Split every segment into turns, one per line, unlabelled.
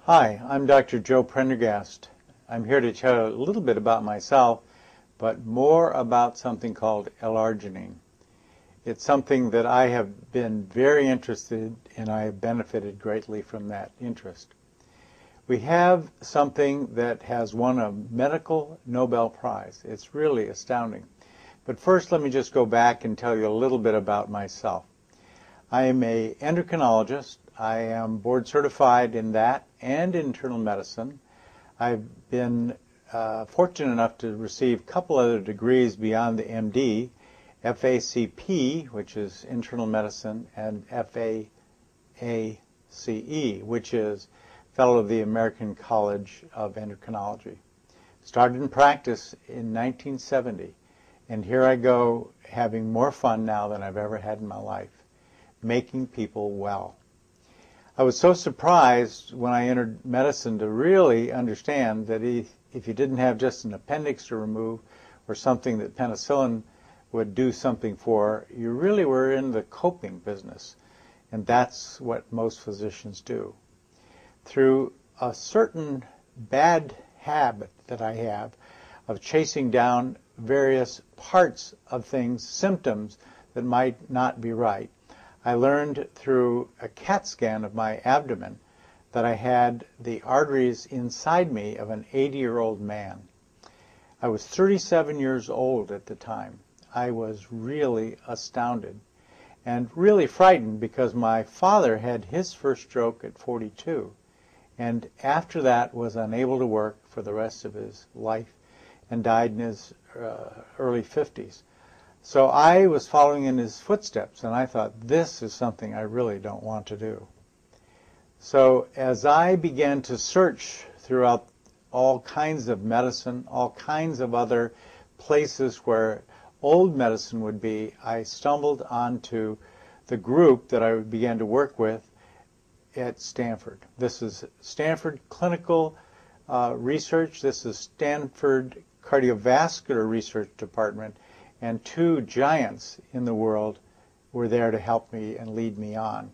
Hi, I'm Dr. Joe Prendergast. I'm here to tell you a little bit about myself, but more about something called L-arginine. It's something that I have been very interested in, and I have benefited greatly from that interest. We have something that has won a medical Nobel Prize. It's really astounding. But first, let me just go back and tell you a little bit about myself. I am an endocrinologist. I am board certified in that and internal medicine. I've been fortunate enough to receive a couple other degrees beyond the MD, FACP, which is internal medicine, and FAACE, which is Fellow of the American College of Endocrinology. Started in practice in 1970, and here I go having more fun now than I've ever had in my life, making people well. I was so surprised when I entered medicine to really understand that if you didn't have just an appendix to remove or something that penicillin would do something for, you really were in the coping business. And that's what most physicians do. Through a certain bad habit that I have of chasing down various parts of things, symptoms that might not be right, I learned through a CAT scan of my abdomen that I had the arteries inside me of an 80-year-old man. I was 37 years old at the time. I was really astounded and really frightened because my father had his first stroke at 42 and after that was unable to work for the rest of his life and died in his early 50s. So I was following in his footsteps, and I thought, this is something I really don't want to do. So as I began to search throughout all kinds of medicine, all kinds of other places where old medicine would be, I stumbled onto the group that I began to work with at Stanford. This is Stanford Clinical Research. This is Stanford Cardiovascular Research Department. And two giants in the world were there to help me and lead me on.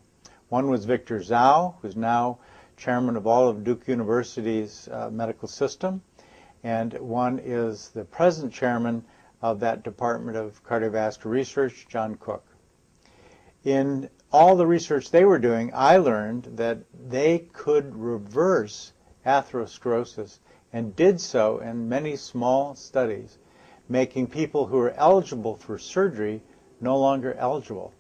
One was Victor Zhao, who's now chairman of all of Duke University's medical system, and one is the present chairman of that Department of Cardiovascular Research, John Cook. In all the research they were doing, I learned that they could reverse atherosclerosis and did so in many small studies, making people who are eligible for surgery no longer eligible.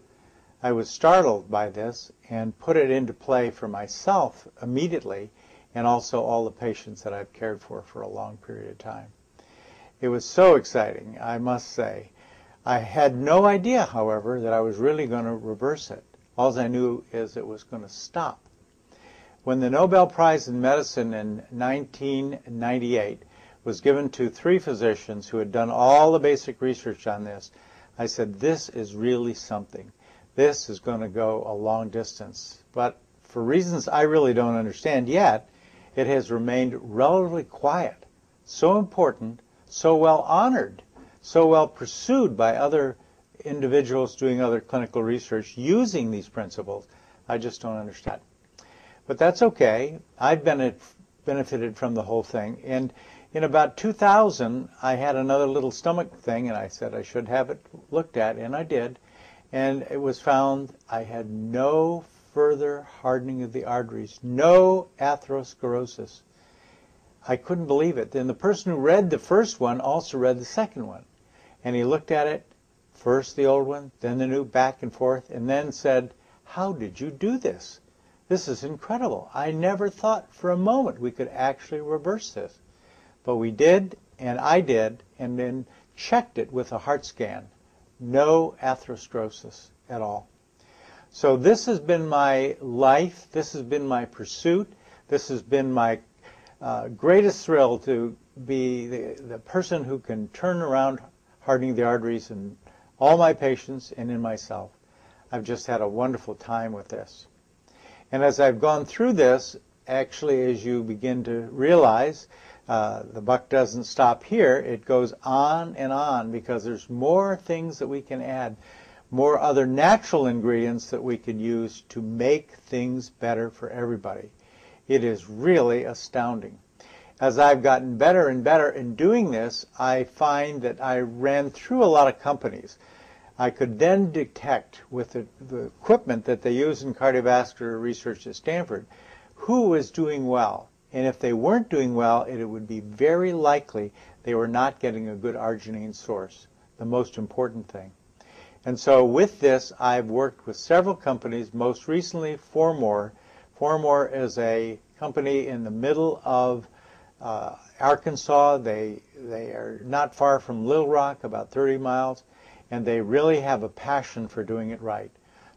I was startled by this and put it into play for myself immediately and also all the patients that I've cared for a long period of time. It was so exciting, I must say. I had no idea, however, that I was really going to reverse it. All I knew is it was going to stop. When the Nobel Prize in Medicine in 1998 was given to three physicians who had done all the basic research on this, I said, this is really something. This is going to go a long distance. But for reasons I really don't understand yet, it has remained relatively quiet, so important, so well honored, so well pursued by other individuals doing other clinical research using these principles. I just don't understand. But that's okay. I've benefited from the whole thing. And in about 2000, I had another little stomach thing, and I said I should have it looked at, and I did. And it was found I had no further hardening of the arteries, no atherosclerosis. I couldn't believe it. Then the person who read the first one also read the second one. And he looked at it, first the old one, then the new, back and forth, and then said, how did you do this? This is incredible. I never thought for a moment we could actually reverse this. But we did, and I did, and then checked it with a heart scan. No atherosclerosis at all. So this has been my life. This has been my pursuit. This has been my greatest thrill to be the person who can turn around hardening the arteries in all my patients and in myself. I've just had a wonderful time with this. And as I've gone through this, actually, as you begin to realize, the buck doesn't stop here. It goes on and on because there's more things that we can add, more other natural ingredients that we could use to make things better for everybody. It is really astounding. As I've gotten better and better in doing this, I find that I ran through a lot of companies. I could then detect with the equipment that they use in cardiovascular research at Stanford who was doing well. And if they weren't doing well, it would be very likely they were not getting a good arginine source, the most important thing. And so with this, I've worked with several companies, most recently Formore. Formore is a company in the middle of Arkansas. They are not far from Little Rock, about 30 miles, and they really have a passion for doing it right.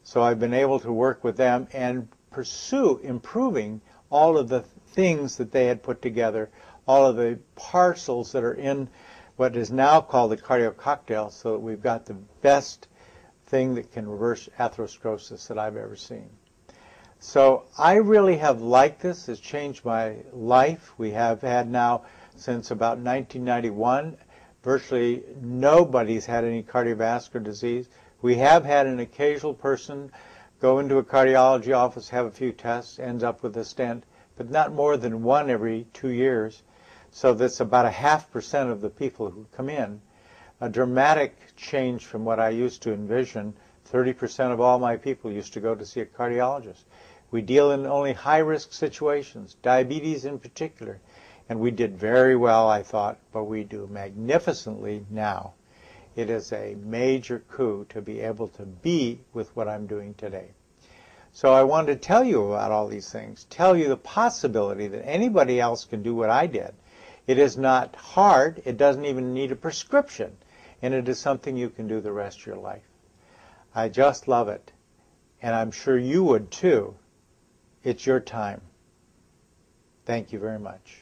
So I've been able to work with them and pursue improving all of the things that they had put together, all of the parcels that are in what is now called the Cardio Coctail, so that we've got the best thing that can reverse atherosclerosis that I've ever seen. So I really have liked this. It's changed my life. We have had now, since about 1991, virtually nobody's had any cardiovascular disease. We have had an occasional person go into a cardiology office, have a few tests, ends up with a stent, but not more than one every 2 years. So that's about 0.5% of the people who come in. A dramatic change from what I used to envision. 30% of all my people used to go to see a cardiologist. We deal in only high-risk situations, diabetes in particular, and we did very well, I thought, but we do magnificently now. It is a major coup to be able to be with what I'm doing today. So I wanted to tell you about all these things, tell you the possibility that anybody else can do what I did. It is not hard, it doesn't even need a prescription, and it is something you can do the rest of your life. I just love it, and I'm sure you would too. It's your time. Thank you very much.